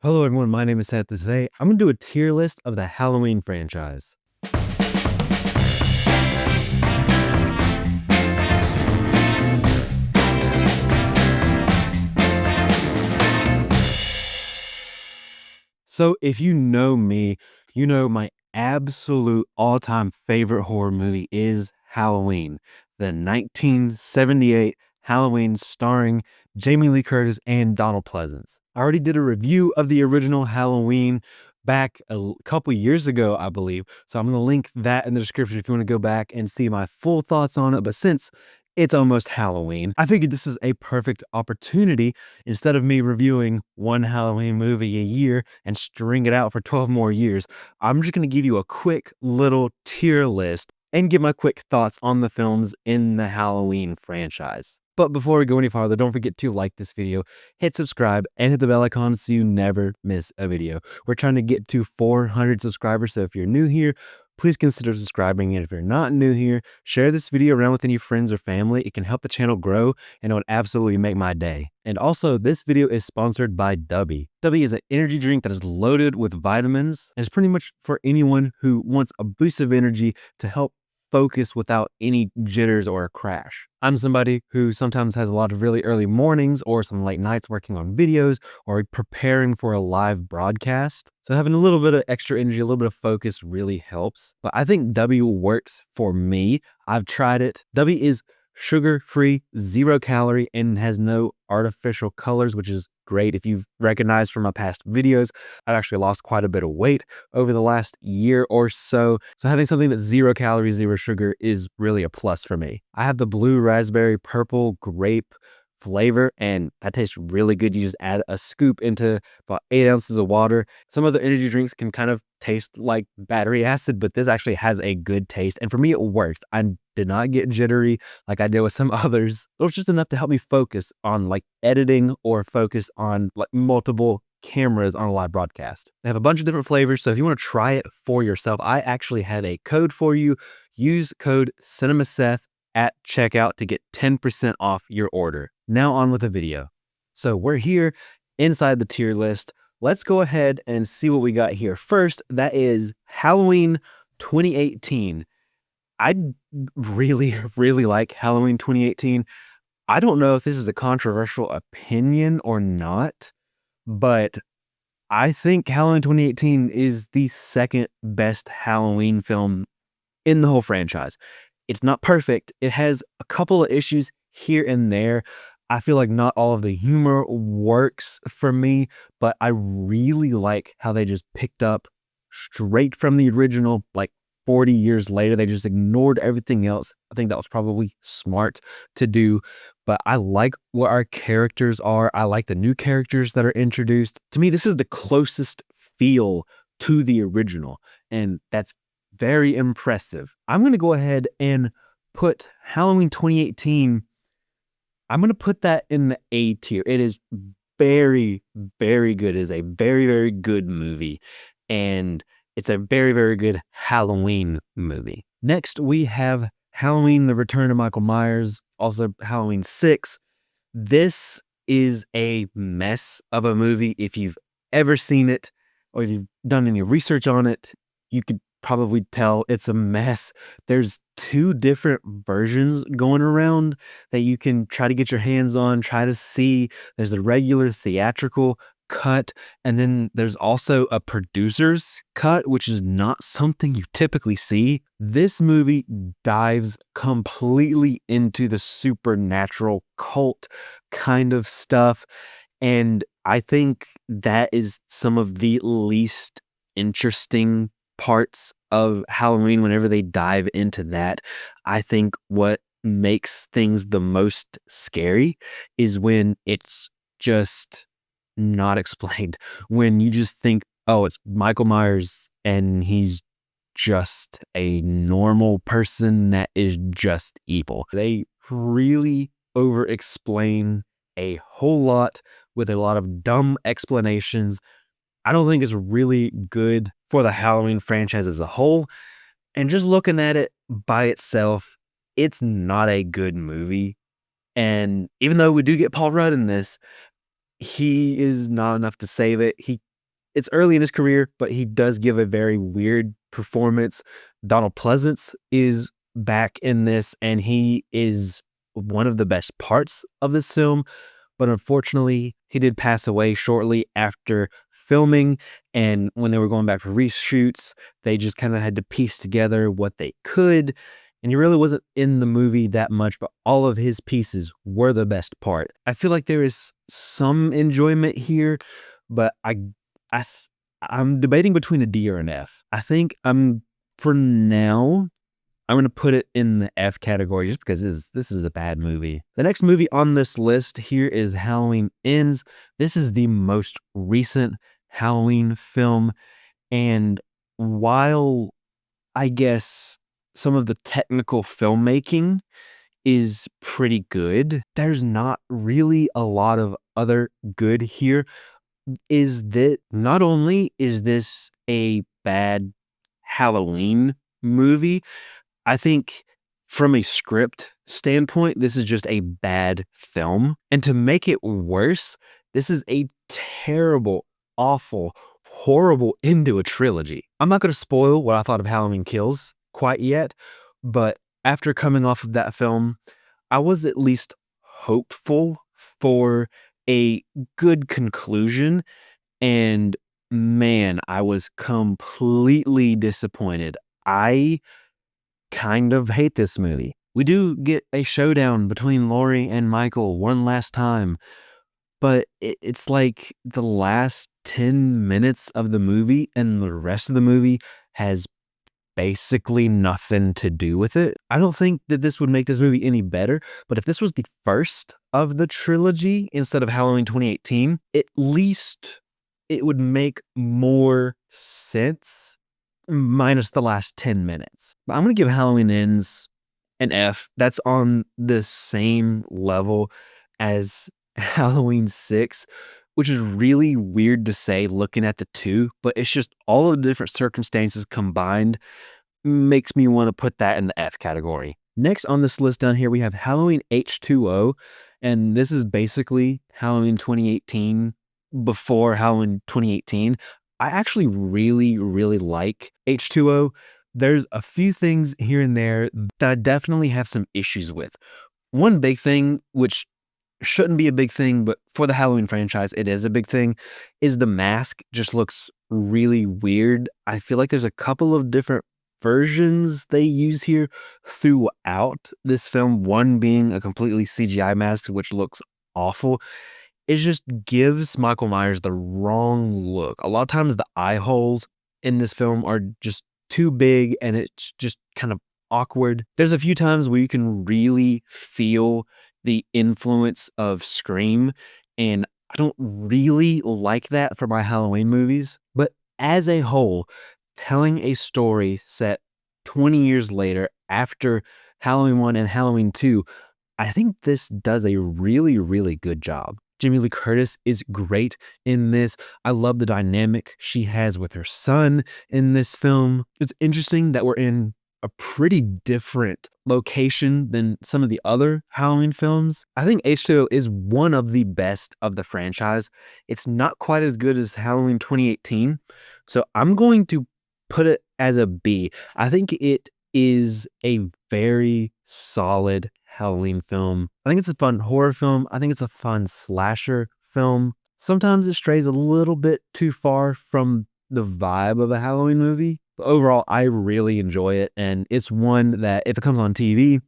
Hello everyone, my name is Seth. Today, I'm going to do a tier list of the Halloween franchise. So if you know me, you know my absolute all-time favorite horror movie is Halloween, the 1978 Halloween starring Jamie Lee Curtis and Donald Pleasence. I already did a review of the original Halloween back a couple years ago, I believe. So I'm going to link that in the description if you want to go back and see my full thoughts on it. But since it's almost Halloween, I figured this is a perfect opportunity. Instead of me reviewing one Halloween movie a year and string it out for 12 more years, I'm just going to give you a quick little tier list and give my quick thoughts on the films in the Halloween franchise. But before we go any farther, don't forget to like this video, hit subscribe, and hit the bell icon so you never miss a video. We're trying to get to 400 subscribers, so if you're new here, please consider subscribing. And if you're not new here, share this video around with any friends or family. It can help the channel grow, and it would absolutely make my day. And also, this video is sponsored by Dubby. Dubby is an energy drink that is loaded with vitamins, and it's pretty much for anyone who wants a boost of energy to help focus without any jitters or a crash. I'm somebody who sometimes has a lot of really early mornings or some late nights working on videos or preparing for a live broadcast. So having a little bit of extra energy, a little bit of focus really helps. But I think W works for me. I've tried it. W is sugar-free, 0 calorie, and has no artificial colors, which is great. If you've recognized from my past videos, I've actually lost quite a bit of weight over the last year or so. So having something that's 0 calories, 0 sugar is really a plus for me. I have the blue raspberry purple grape flavor, and that tastes really good. You just add a scoop into about 8 ounces of water. Some other energy drinks can kind of taste like battery acid, but this actually has a good taste. And for me, it works. I did not get jittery like I did with some others. It was just enough to help me focus on like editing or focus on like multiple cameras on a live broadcast. They have a bunch of different flavors, so if you want to try it for yourself, I actually have a code for you. Use code CinemaSeth at checkout to get 10% off your order. Now on with the video. So we're here inside the tier list. Let's go ahead and see what we got here. First, that is Halloween 2018. I really, really like Halloween 2018. I don't know if this is a controversial opinion or not, but I think Halloween 2018 is the second best Halloween film in the whole franchise. It's not perfect. It has a couple of issues here and there. I feel like not all of the humor works for me, but I really like how they just picked up straight from the original, like 40 years later. They just ignored everything else. I think that was probably smart to do, but I like what our characters are. I like the new characters that are introduced. To me, this is the closest feel to the original, and that's very impressive. I'm going to go ahead and put Halloween 2018, I'm going to put that in the A tier. It is very, very good. It is a very, very good movie. And it's a very, very good Halloween movie. Next, we have Halloween, The Return of Michael Myers, also Halloween 6. This is a mess of a movie. If you've ever seen it or if you've done any research on it, you could probably tell it's a mess. There's 2 different versions going around that you can try to get your hands on, try to see. There's the regular theatrical cut, and then there's also a producer's cut, which is not something you typically see. This movie dives completely into the supernatural cult kind of stuff, and I think that is some of the least interesting parts of Halloween whenever they dive into that. I think what makes things the most scary is when it's just not explained. When you just think, oh, it's Michael Myers and he's just a normal person that is just evil. They really over explain a whole lot with a lot of dumb explanations. I don't think it's really good for the Halloween franchise as a whole. And just looking at it by itself, it's not a good movie. And even though we do get Paul Rudd in this, he is not enough to save it. He It's early in his career, but he does give a very weird performance. Donald Pleasance is back in this, and he is one of the best parts of this film. But unfortunately, he did pass away shortly after filming. And when they were going back for reshoots, they just kind of had to piece together what they could. And he really wasn't in the movie that much, but all of his pieces were the best part. I feel like there is some enjoyment here, but I, th- I'm debating between a D or an F. I think for now, I'm going to put it in the F category just because this is a bad movie. The next movie on this list here is Halloween Ends. This is the most recent Halloween film. And while I guess some of the technical filmmaking is pretty good, there's not really a lot of other good here. Is that not only is this a bad Halloween movie, I think from a script standpoint, this is just a bad film. And to make it worse, this is a terrible, awful, horrible end to a trilogy. I'm not going to spoil what I thought of Halloween Kills quite yet, but after coming off of that film, I was at least hopeful for a good conclusion. And man, I was completely disappointed. I kind of hate this movie. We do get a showdown between Laurie and Michael one last time, but it's like the last 10 minutes of the movie and the rest of the movie has basically nothing to do with it. I don't think that this would make this movie any better, but if this was the first of the trilogy instead of Halloween 2018, at least it would make more sense minus the last 10 minutes. But I'm going to give Halloween Ends an F. That's on the same level as Halloween 6, which is really weird to say looking at the two, but it's just all of the different circumstances combined makes me want to put that in the F category. Next on this list down here, we have Halloween H2O, and this is basically Halloween 2018 before Halloween 2018. I actually really, really like H2O. There's a few things here and there that I definitely have some issues with. One big thing, which shouldn't be a big thing, but for the Halloween franchise, it is a big thing, is the mask just looks really weird. I feel like there's a couple of different versions they use here throughout this film, one being a completely CGI mask, which looks awful. It just gives Michael Myers the wrong look. A lot of times the eye holes in this film are just too big and it's just kind of awkward. There's a few times where you can really feel the influence of Scream, and I don't really like that for my Halloween movies. But as a whole, telling a story set 20 years later after Halloween 1 and Halloween 2, I think this does a really, really good job. Jamie Lee Curtis is great in this. I love the dynamic she has with her son in this film. It's interesting that we're in a pretty different location than some of the other Halloween films. I think H2O is one of the best of the franchise. It's not quite as good as Halloween 2018, so I'm going to put it as a B. I think it is a very solid Halloween film. I think it's a fun horror film. I think it's a fun slasher film. Sometimes it strays a little bit too far from the vibe of a Halloween movie. But overall, I really enjoy it. And it's one that if it comes on TV,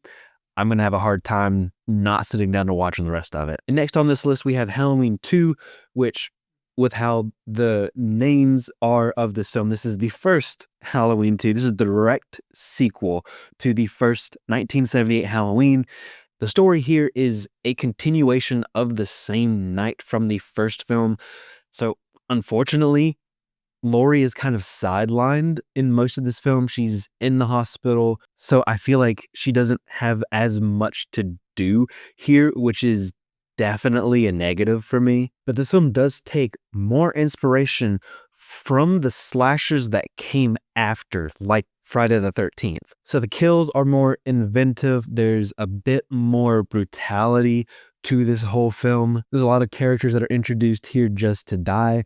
I'm going to have a hard time not sitting down to watching the rest of it. And next on this list, we have Halloween 2, which with how the names are of this film, this is the first Halloween 2. This is the direct sequel to the first 1978 Halloween. The story here is a continuation of the same night from the first film. So unfortunately, Laurie is kind of sidelined in most of this film. She's in the hospital. So I feel like she doesn't have as much to do here, which is definitely a negative for me. But this film does take more inspiration from the slashers that came after, like Friday the 13th. So the kills are more inventive. There's a bit more brutality to this whole film. There's a lot of characters that are introduced here just to die.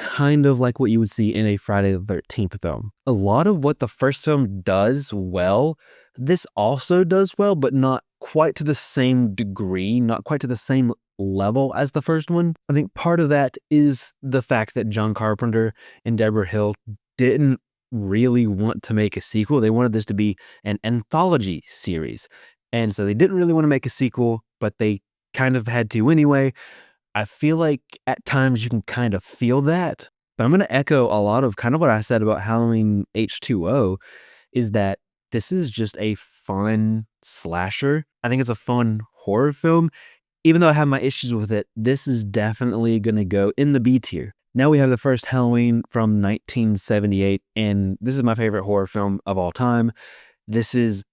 kind of like what you would see in a Friday the 13th film. A lot of what the first film does well, this also does well, but not quite to the same degree, not quite to the same level as the first one. I think part of that is the fact that John Carpenter and Deborah Hill didn't really want to make a sequel. They wanted this to be an anthology series. And so they didn't really want to make a sequel, but they kind of had to anyway. I feel like at times you can kind of feel that, but I'm going to echo a lot of kind of what I said about Halloween H2O is that this is just a fun slasher. I think it's a fun horror film. Even though I have my issues with it, this is definitely going to go in the B tier. Now we have the first Halloween from 1978, and this is my favorite horror film of all time. This is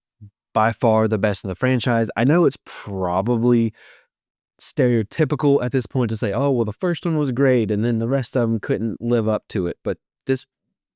by far the best in the franchise. I know it's probably stereotypical at this point to say, oh, well, the first one was great, and then the rest of them couldn't live up to it. But this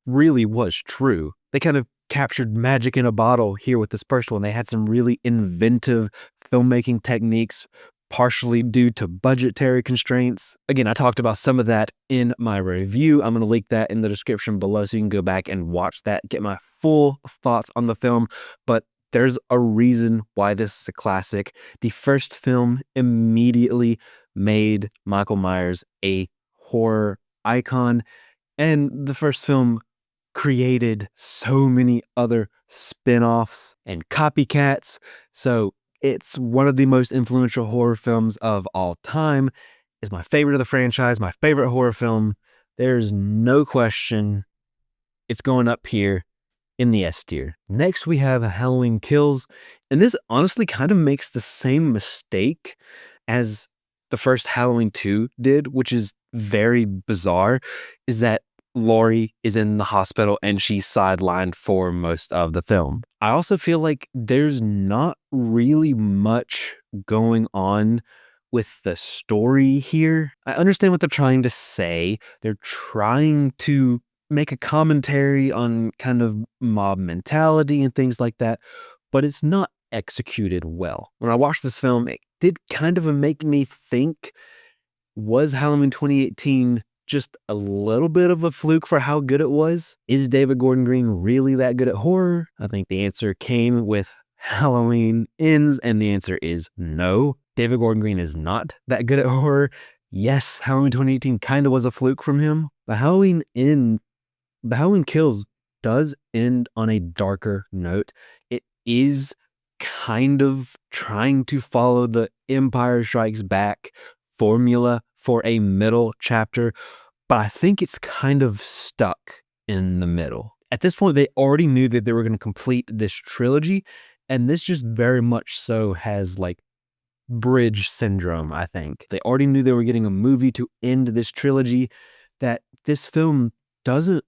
really was true. They kind of captured magic in a bottle here with this first one. They had some really inventive filmmaking techniques, partially due to budgetary constraints. Again, I talked about some of that in my review. I'm going to link that in the description below so you can go back and watch that, get my full thoughts on the film. But there's a reason why this is a classic. The first film immediately made Michael Myers a horror icon, and the first film created so many other spin-offs and copycats. So it's one of the most influential horror films of all time. It's my favorite of the franchise, my favorite horror film. There's no question it's going up here in the S tier. Next, we have Halloween Kills, and this honestly kind of makes the same mistake as the first Halloween 2 did, which is very bizarre, is that Laurie is in the hospital and she's sidelined for most of the film. I also feel like there's not really much going on with the story here. I understand what they're trying to say. They're trying to make a commentary on kind of mob mentality and things like that, but it's not executed well. When I watched this film, it did kind of make me think, was Halloween 2018 just a little bit of a fluke for how good it was? Is David Gordon Green really that good at horror? I think the answer came with Halloween Ends, and the answer is no. David Gordon Green is not that good at horror. Yes, Halloween 2018 kind of was a fluke from him, but Halloween Kills does end on a darker note. It is kind of trying to follow the Empire Strikes Back formula for a middle chapter, but I think it's kind of stuck in the middle. At this point, they already knew that they were going to complete this trilogy, and this just very much so has like bridge syndrome, I think. They already knew they were getting a movie to end this trilogy, that this film doesn't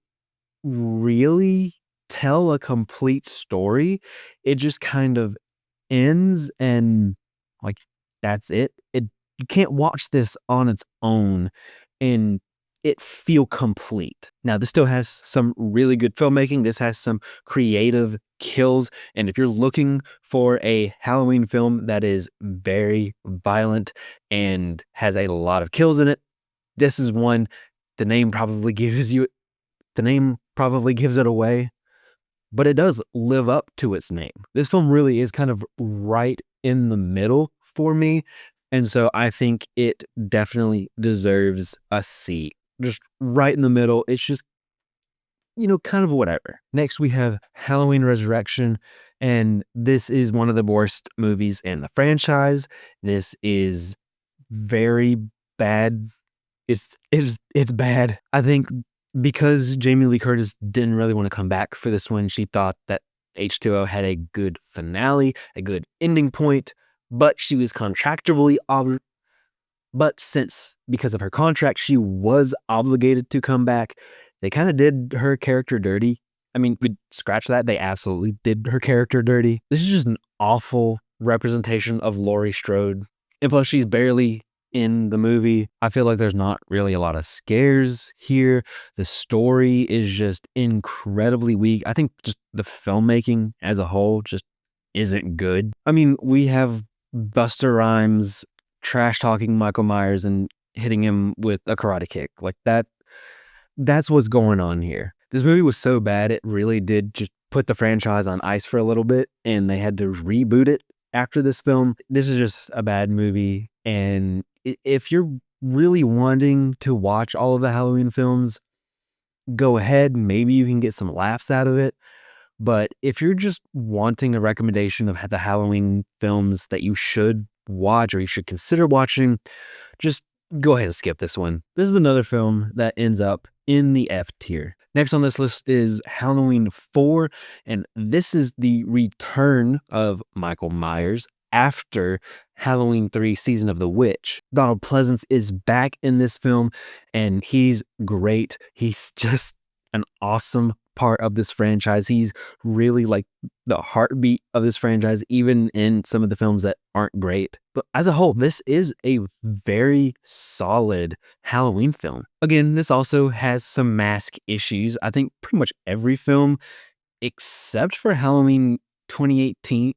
really tell a complete story. It just kind of ends and like that's it. You can't watch this on its own and it feel complete. Now, this still has some really good filmmaking. This has some creative kills. And if you're looking for a Halloween film that is very violent and has a lot of kills in it, this is one. The name probably gives it away, but it does live up to its name. This film really is kind of right in the middle for me. And so I think it definitely deserves a C. Just right in the middle. It's just, kind of whatever. Next, we have Halloween Resurrection. And this is one of the worst movies in the franchise. This is very bad. It's bad. I think because Jamie Lee Curtis didn't really want to come back for this one, she thought that H2O had a good finale, a good ending point, but she was contractually because of her contract, she was obligated to come back. They kind of did her character dirty. I mean, we scratch that. They absolutely did her character dirty. This is just an awful representation of Laurie Strode. And plus, she's barely in the movie. I feel like there's not really a lot of scares here. The story is just incredibly weak. I think just the filmmaking as a whole just isn't good. I mean, we have Busta Rhymes trash talking Michael Myers and hitting him with a karate kick like that. that's what's going on here. This movie was so bad, it really did just put the franchise on ice for a little bit, and they had to reboot it after this film. This is just a bad movie, and if you're really wanting to watch all of the Halloween films, go ahead. Maybe you can get some laughs out of it. But if you're just wanting a recommendation of the Halloween films that you should watch or you should consider watching, just go ahead and skip this one. This is another film that ends up in the F tier. Next on this list is Halloween 4, and this is the return of Michael Myers after Halloween 3 Season of the Witch. Donald Pleasance is back in this film, and he's great. He's just an awesome part of this franchise. He's really like the heartbeat of this franchise, even in some of the films that aren't great. But as a whole, this is a very solid Halloween film. Again, this also has some mask issues. I think pretty much every film, except for Halloween 2018,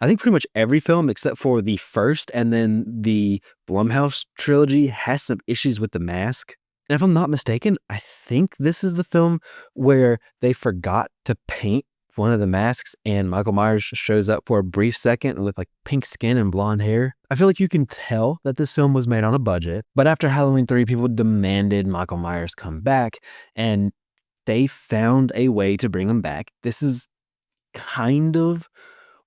I think pretty much every film except for the first and then the Blumhouse trilogy has some issues with the mask. And if I'm not mistaken, I think this is the film where they forgot to paint one of the masks and Michael Myers shows up for a brief second with like pink skin and blonde hair. I feel like you can tell that this film was made on a budget, but after Halloween 3, people demanded Michael Myers come back and they found a way to bring him back. This is kind of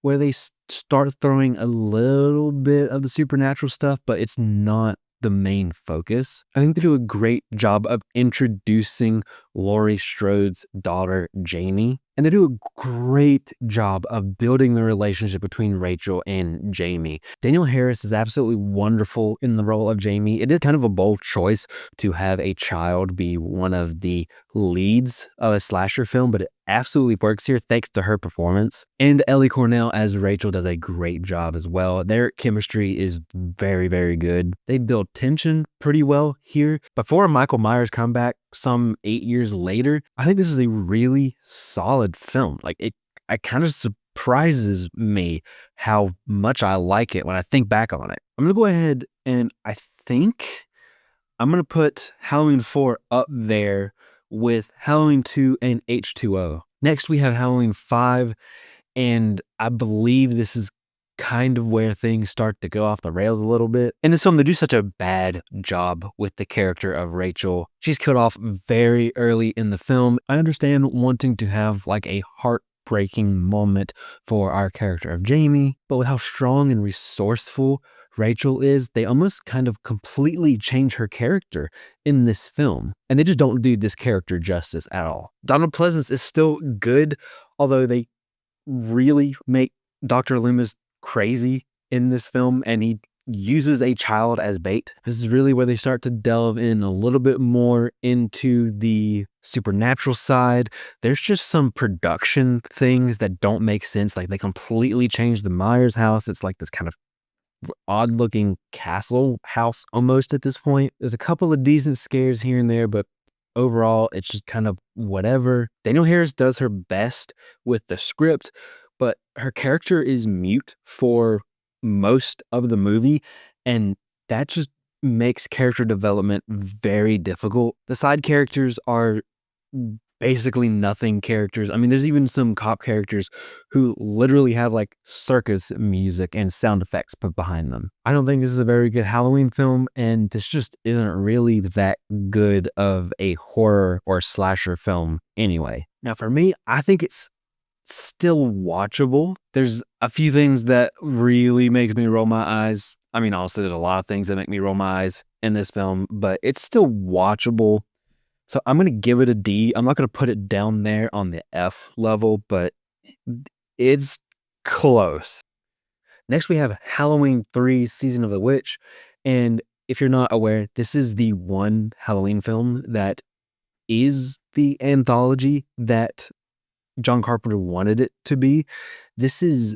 where they start throwing a little bit of the supernatural stuff, but it's not the main focus. I think they do a great job of introducing Laurie Strode's daughter, Jamie, and they do a great job of building the relationship between Rachel and Jamie. Danielle Harris is absolutely wonderful in the role of Jamie. It is kind of a bold choice to have a child be one of the leads of a slasher film, but it absolutely works here thanks to her performance. And Ellie Cornell as Rachel does a great job as well. Their chemistry is very, very good. They build tension pretty well here. Before Michael Myers comeback some 8 years later, I think this is a really solid film. Like it kind of surprises me how much I like it when I think back on it. I'm gonna go ahead and I think I'm gonna put Halloween 4 up there with Halloween 2 and H2O. Next, we have Halloween 5, and I believe this is kind of where things start to go off the rails a little bit. In this film, they do such a bad job with the character of Rachel. She's killed off very early in the film. I understand wanting to have like a heartbreaking moment for our character of Jamie, but with how strong and resourceful Rachel is, they almost kind of completely change her character in this film. And they just don't do this character justice at all. Donald Pleasance is still good, although they really make Dr. Loomis crazy in this film, and he uses a child as bait. This is really where they start to delve in a little bit more into the supernatural side. There's just some production things that don't make sense. Like they completely changed the Myers house. It's like this kind of odd looking castle house almost at this point. There's a couple of decent scares here and there, but overall it's just kind of whatever. Danielle Harris does her best with the script, but her character is mute for most of the movie, and that just makes character development very difficult. The side characters are basically nothing characters. I mean, there's even some cop characters who literally have like circus music and sound effects put behind them. I don't think this is a very good Halloween film, and this just isn't really that good of a horror or slasher film anyway. Now, for me, I think it's still watchable. There's a few things that really makes me roll my eyes. I mean, honestly, there's a lot of things that make me roll my eyes in this film, but it's still watchable. So I'm going to give it a D. I'm not going to put it down there on the F level, but it's close. Next, we have Halloween 3 Season of the Witch. And if you're not aware, this is the one Halloween film that is the anthology that John Carpenter wanted it to be. This is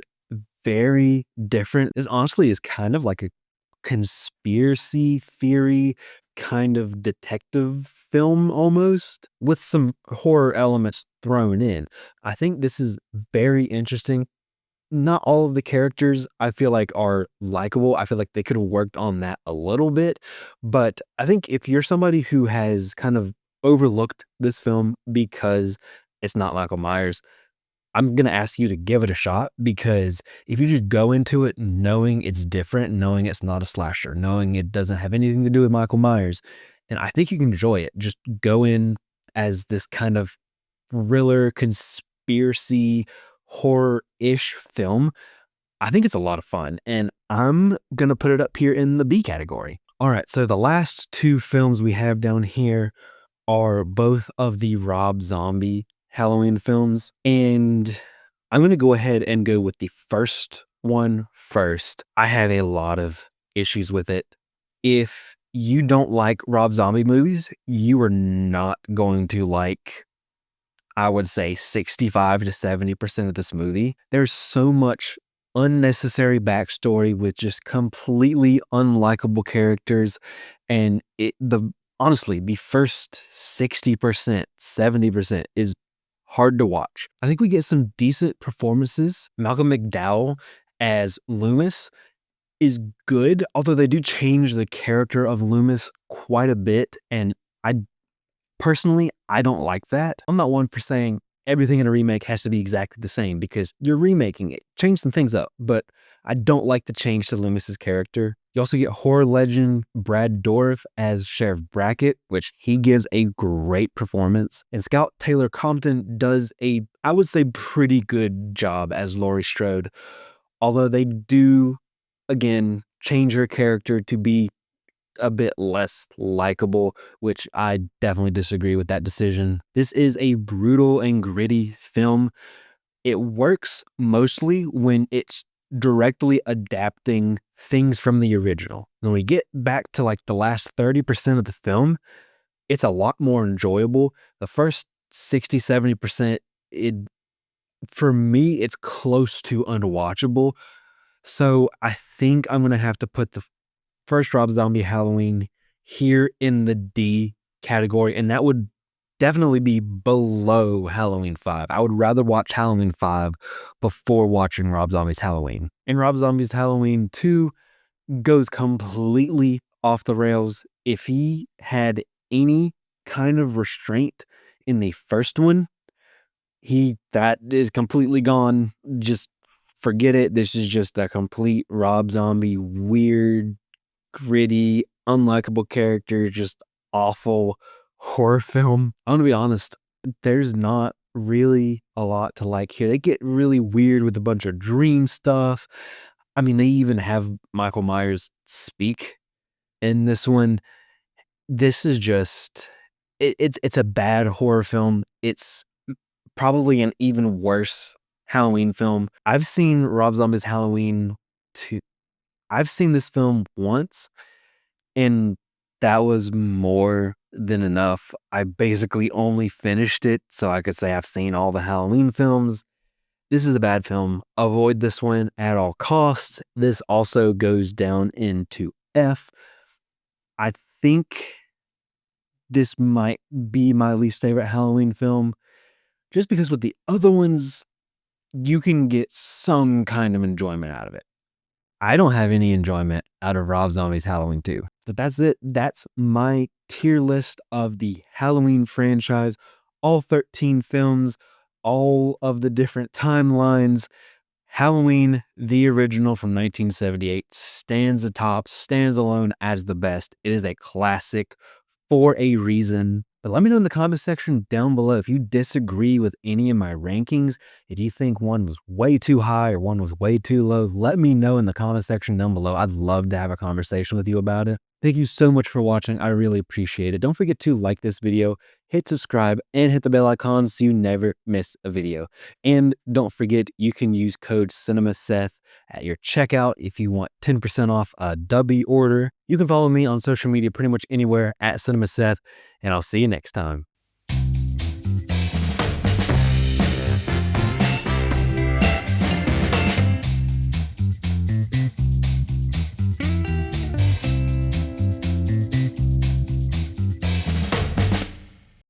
very different. This honestly is kind of like a conspiracy theory kind of detective film almost, with some horror elements thrown in. I think this is very interesting. Not all of the characters I feel like are likable. I feel like they could have worked on that a little bit, but I think if you're somebody who has kind of overlooked this film because it's not Michael Myers, I'm gonna ask you to give it a shot because if you just go into it knowing it's different, knowing it's not a slasher, knowing it doesn't have anything to do with Michael Myers, then I think you can enjoy it. Just go in as this kind of thriller, conspiracy, horror-ish film. I think it's a lot of fun, and I'm gonna put it up here in the B category. All right, so the last two films we have down here are both of the Rob Zombie Halloween films, and I'm gonna go ahead and go with the first one first. I have a lot of issues with it. If you don't like Rob Zombie movies, you are not going to like, I would say, 65 to 70% of this movie. There's so much unnecessary backstory with just completely unlikable characters, and honestly, the first 60%, 70% is hard to watch. I think we get some decent performances. Malcolm McDowell as Loomis is good, although they do change the character of Loomis quite a bit, and I personally, I don't like that. I'm not one for saying everything in a remake has to be exactly the same because you're remaking it. Change some things up, but I don't like the change to Loomis's character. You also get horror legend Brad Dourif as Sheriff Brackett, which he gives a great performance. And Scout Taylor Compton does a, I would say, pretty good job as Laurie Strode, although they do, again, change her character to be a bit less likable, which I definitely disagree with that decision. This is a brutal and gritty film. It works mostly when it's directly adapting things from the original. When we get back to like the last 30% of the film, it's a lot more enjoyable. The first 60, 70%, for me, it's close to unwatchable. So I think I'm going to have to put the first Rob Zombie Halloween here in the D category, and that would definitely be below Halloween 5. I would rather watch Halloween 5 before watching Rob Zombie's Halloween. And Rob Zombie's Halloween 2 goes completely off the rails. If he had any kind of restraint in the first one, that is completely gone. Just forget it. This is just a complete Rob Zombie weird, gritty, unlikable character, just awful horror film. I'm gonna be honest, there's not really a lot to like here. They get really weird with a bunch of dream stuff. I mean, they even have Michael Myers speak in this one. This is just it's a bad horror film. It's probably an even worse Halloween film. I've seen Rob Zombie's Halloween 2. I've seen this film once, and that was more than enough. I basically only finished it so I could say I've seen all the Halloween films. This is a bad film. Avoid this one at all costs. This also goes down into F. I think this might be my least favorite Halloween film, just because with the other ones, you can get some kind of enjoyment out of it. I don't have any enjoyment out of Rob Zombie's Halloween 2. But that's it. That's my tier list of the Halloween franchise. All 13 films, all of the different timelines. Halloween, the original from 1978, stands atop, stands alone as the best. It is a classic for a reason. But let me know in the comment section down below if you disagree with any of my rankings. If you think one was way too high or one was way too low, let me know in the comment section down below. I'd love to have a conversation with you about it. Thank you so much for watching. I really appreciate it. Don't forget to like this video, hit subscribe, and hit the bell icon so you never miss a video. And don't forget, you can use code CinemaSeth at your checkout if you want 10% off a W order. You can follow me on social media pretty much anywhere at CinemaSeth, and I'll see you next time.